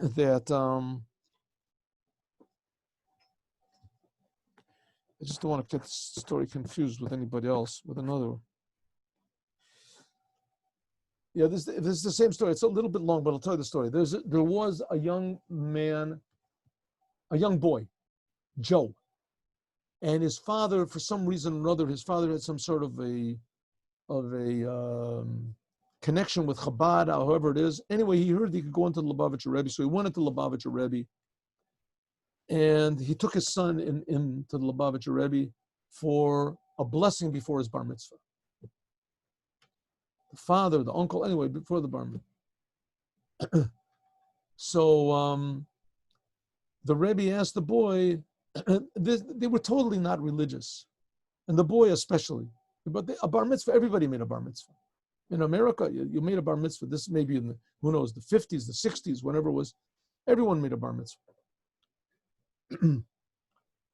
that I just don't want to get the story confused with anybody else, with another. Yeah, this is the same story. It's a little bit long, but I'll tell you the story. There was a young man, a young boy, Joe, and his father, for some reason or other, his father had some sort of a connection with Chabad, however it is. Anyway, he heard he could go into the Lubavitcher Rebbe, so he went into the Lubavitcher Rebbe, and he took his son into the Lubavitcher Rebbe for a blessing before his bar mitzvah. The father, the uncle, anyway, before the bar mitzvah. So the Rebbe asked the boy, they were totally not religious, and the boy especially. But a bar mitzvah, everybody made a bar mitzvah. In America, you made a bar mitzvah. This may be in the, who knows, the 50s, the 60s, whenever it was, everyone made a bar mitzvah.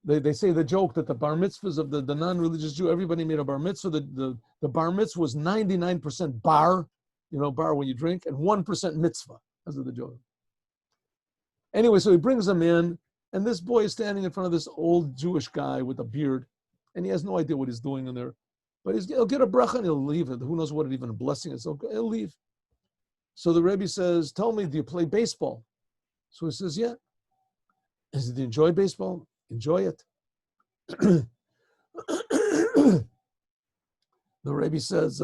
They say the joke that the bar mitzvahs of the non-religious Jew, everybody made a bar mitzvah. The bar mitzvah was 99% bar, bar when you drink, and 1% mitzvah. That's the joke. Anyway, so he brings him in, and this boy is standing in front of this old Jewish guy with a beard, and he has no idea what he's doing in there. But he'll get a bracha and he'll leave. Who knows what even a blessing is? So he'll leave. So the Rebbe says, tell me, do you play baseball? So he says, yeah. He said, do you enjoy baseball? Enjoy it. The Rebbe says,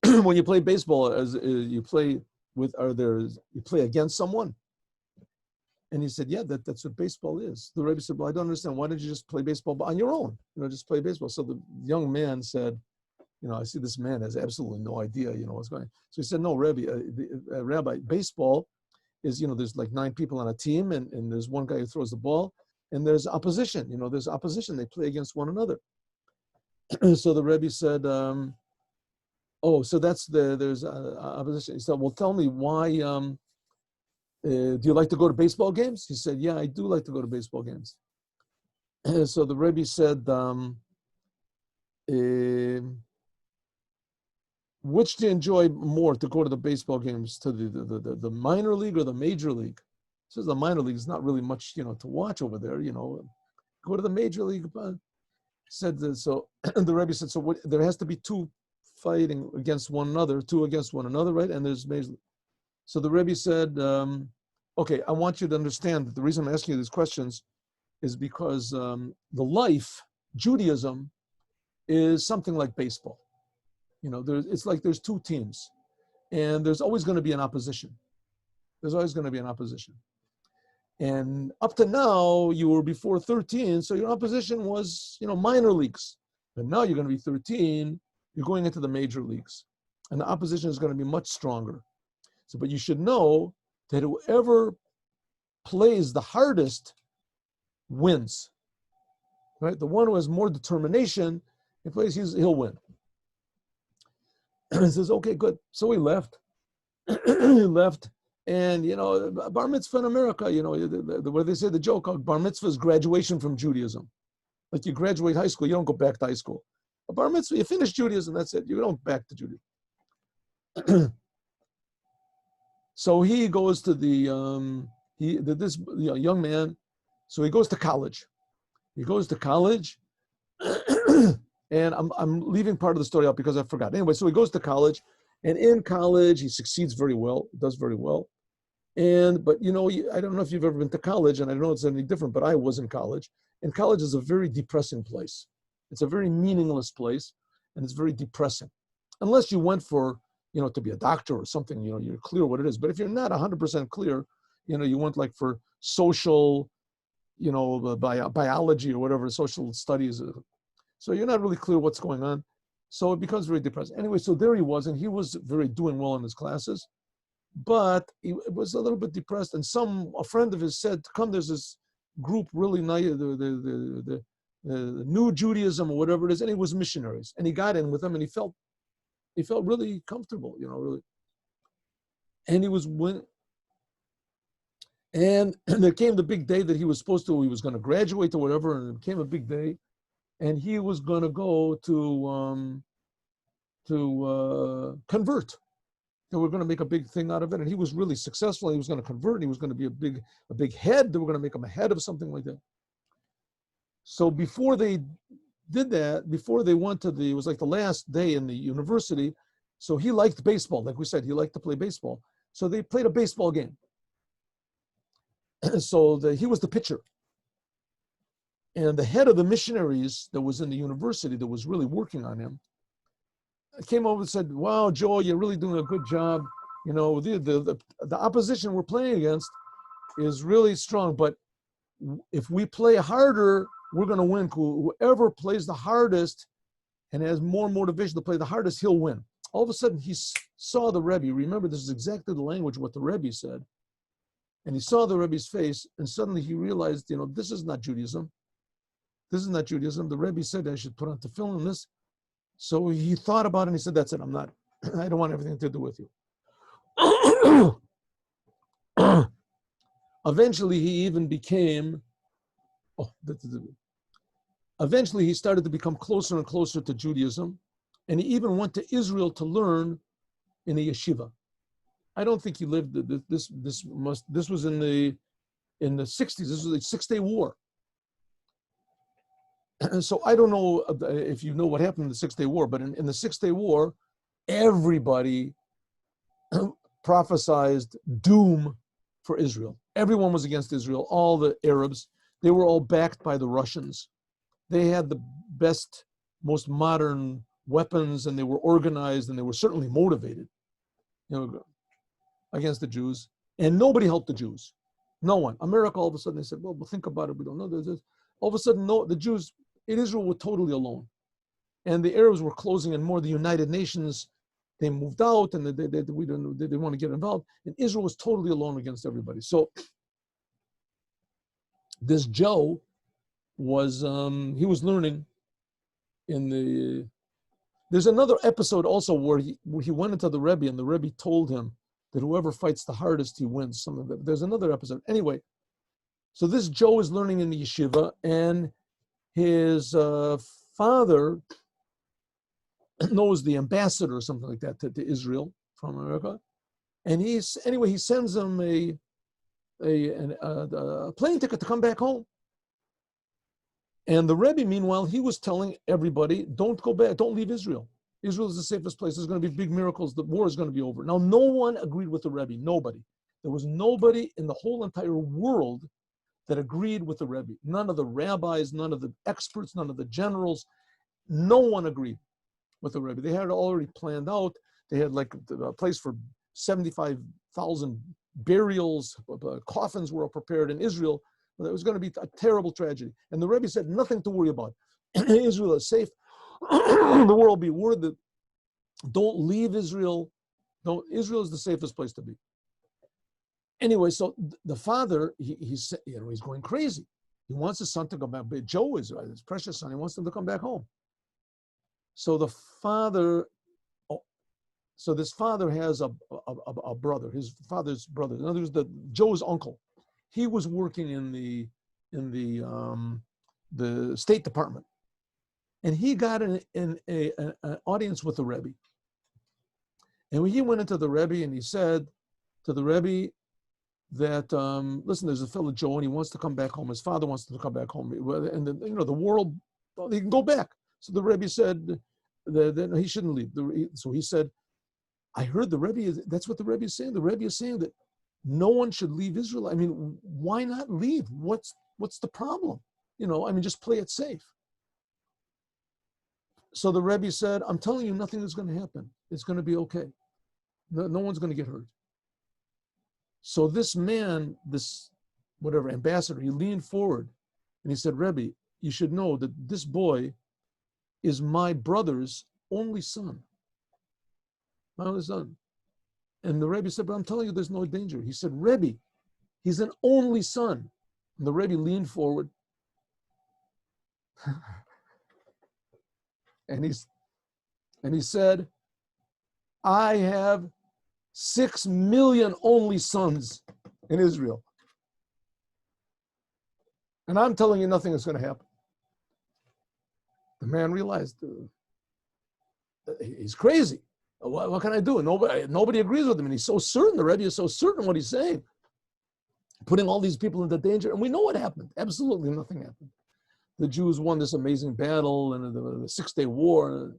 when you play baseball, you play you play against someone? And he said, yeah, that's what baseball is. The Rebbe said, well, I don't understand. Why don't you just play baseball on your own? Just play baseball. So the young man said, I see this man has absolutely no idea, what's going on. So he said, no, Rabbi, baseball is, there's like 9 people on a team, and there's one guy who throws the ball, and there's opposition. There's opposition. They play against one another. So the Rebbe said, so there's opposition. He said, well, tell me why, do you like to go to baseball games? He said, yeah, I do like to go to baseball games. So the Rebbe said, which do you enjoy more, to go to the baseball games, to the minor league or the major league? He says the minor league is not really much, to watch over there, go to the major league. Said so. The Rebbe said, so there has to be 2 fighting against one another, 2 against one another, right? And there's major. So the Rebbe said, okay, I want you to understand that the reason I'm asking you these questions is because the life, Judaism, is something like baseball. It's like there's 2 teams, and there's always going to be an opposition. There's always going to be an opposition. And up to now, you were before 13, so your opposition was, minor leagues. But now you're going to be 13, you're going into the major leagues. And the opposition is going to be much stronger. So, but you should know that whoever plays the hardest wins. Right? The one who has more determination, he'll win. He says, okay, good. So he left. And, bar mitzvah in America, where they say the joke, bar mitzvah is graduation from Judaism. Like you graduate high school, you don't go back to high school. A bar mitzvah, you finish Judaism, that's it. You don't back to Judaism. So he goes to this young man, so he goes to college. And I'm leaving part of the story out because I forgot. Anyway, so he goes to college, and in college he succeeds very well, does very well. But I don't know if you've ever been to college, and I don't know if it's any different, but I was in college. And college is a very depressing place. It's a very meaningless place, and it's very depressing. Unless you went for, to be a doctor or something, you're clear what it is. But if you're not 100% clear, you went like for social, biology or whatever, social studies. So you're not really clear what's going on. So it becomes very depressing. Anyway, so there he was, and he was doing well in his classes, but he was a little bit depressed. And a friend of his said, come, there's this group really nice, the New Judaism or whatever it is, and he was missionaries. And he got in with them, and he felt really comfortable, really. And and there came the big day that he was going to graduate or whatever, and it became a big day. And he was going to go to convert. They were going to make a big thing out of it, and he was really successful. He was going to convert, and he was going to be a big head. They were going to make him a head of something like that. So before they did that, before they went to it was like the last day in the university. So he liked baseball. Like we said, he liked to play baseball. So they played a baseball game. So he was the pitcher. And the head of the missionaries that was in the university that was really working on him came over and said, wow, Joe, you're really doing a good job. You know, the opposition we're playing against is really strong, but if we play harder, we're going to win. Whoever plays the hardest and has more motivation to play the hardest, he'll win. All of a sudden, he saw the Rebbe. Remember, this is exactly the language what the Rebbe said. And he saw the Rebbe's face, and suddenly he realized, you know, this is not Judaism. This is not Judaism. The Rebbe said I should put on tefillin in this. So he thought about it, and he said, that's it. I don't want everything to do with you. Eventually, he even became, eventually he started to become closer and closer to Judaism, and he even went to Israel to learn in a yeshiva. I don't think he lived, this was in the 60s, this was the 6-Day War. And so I don't know if you know what happened in the 6-Day War, but in the 6-Day War, everybody prophesied doom for Israel. Everyone was against Israel, all the Arabs. They were all backed by the Russians. They had the best, most modern weapons, and they were organized, and they were certainly motivated, you know, against the Jews. And nobody helped the Jews. No one. America, all of a sudden, they said, well, think about it. We don't know. All of a sudden, the Jews in Israel were totally alone. And the Arabs were closing in more. The United Nations, they moved out, and they didn't want to get involved. And Israel was totally alone against everybody. So this Joe was, he was learning there's another episode also where he went into the Rebbe, and the Rebbe told him that whoever fights the hardest, he wins. There's another episode. Anyway, so this Joe is learning in the yeshiva, and his father knows the ambassador or something like that to Israel from America. And he sends him a plane ticket to come back home. And the Rebbe, meanwhile, he was telling everybody, don't go back, don't leave Israel. Israel is the safest place. There's going to be big miracles. The war is going to be over. Now, no one agreed with the Rebbe. Nobody. There was nobody in the whole entire world that agreed with the Rebbe. None of the rabbis, none of the experts, none of the generals. No one agreed with the Rebbe. They had it already planned out. They had like a place for 75,000 burials. Coffins were prepared in Israel. It was going to be a terrible tragedy. And the Rebbe said, nothing to worry about. Israel is safe. The world will be worried that don't leave Israel. Israel is the safest place to be. Anyway, so the father, he's going crazy. He wants his son to come back. But Joe is his precious son. He wants him to come back home. So this father has a brother, his father's brother. In other words, Joe's uncle. He was working in the State Department, and he got an audience with the Rebbe. And when he went into the Rebbe, and he said to the Rebbe that, listen, there's a fellow Joe, and he wants to come back home. His father wants him to come back home, and the world, well, he can go back. So the Rebbe said that he shouldn't leave. So he said, I heard the Rebbe. That's what the Rebbe is saying. The Rebbe is saying that no one should leave Israel. I mean, why not leave? What's the problem? Just play it safe. So the Rebbe said, I'm telling you, nothing is going to happen. It's going to be okay. No one's going to get hurt. So this man, this ambassador, he leaned forward and he said, Rebbe, you should know that this boy is my brother's only son. My only son. And the Rebbe said, but I'm telling you, there's no danger. He said, Rebbe, he's an only son. And the Rebbe leaned forward. and he said, I have 6 million only sons in Israel. And I'm telling you, nothing is going to happen. The man realized he's crazy. What can I do? Nobody agrees with him, and he's so certain. The Rebbe is so certain what he's saying, putting all these people into danger. And we know what happened. Absolutely nothing happened. The Jews won this amazing battle and the 6-day war.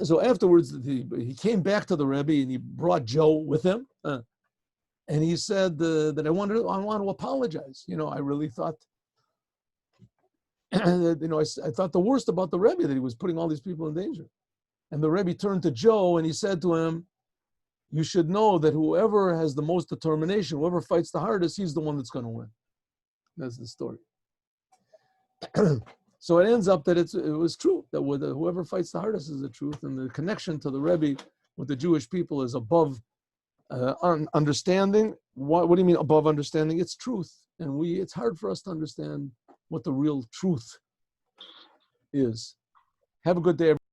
So afterwards, he came back to the Rebbe and he brought Joe with him. And he said that I want to apologize. I really thought, I thought the worst about the Rebbe, that he was putting all these people in danger. And the Rebbe turned to Joe and he said to him, you should know that whoever has the most determination, whoever fights the hardest, he's the one that's going to win. That's the story. So it ends up that it was true, that whoever fights the hardest is the truth, and the connection to the Rebbe with the Jewish people is above understanding. What do you mean above understanding? It's truth. And it's hard for us to understand what the real truth is. Have a good day, everybody.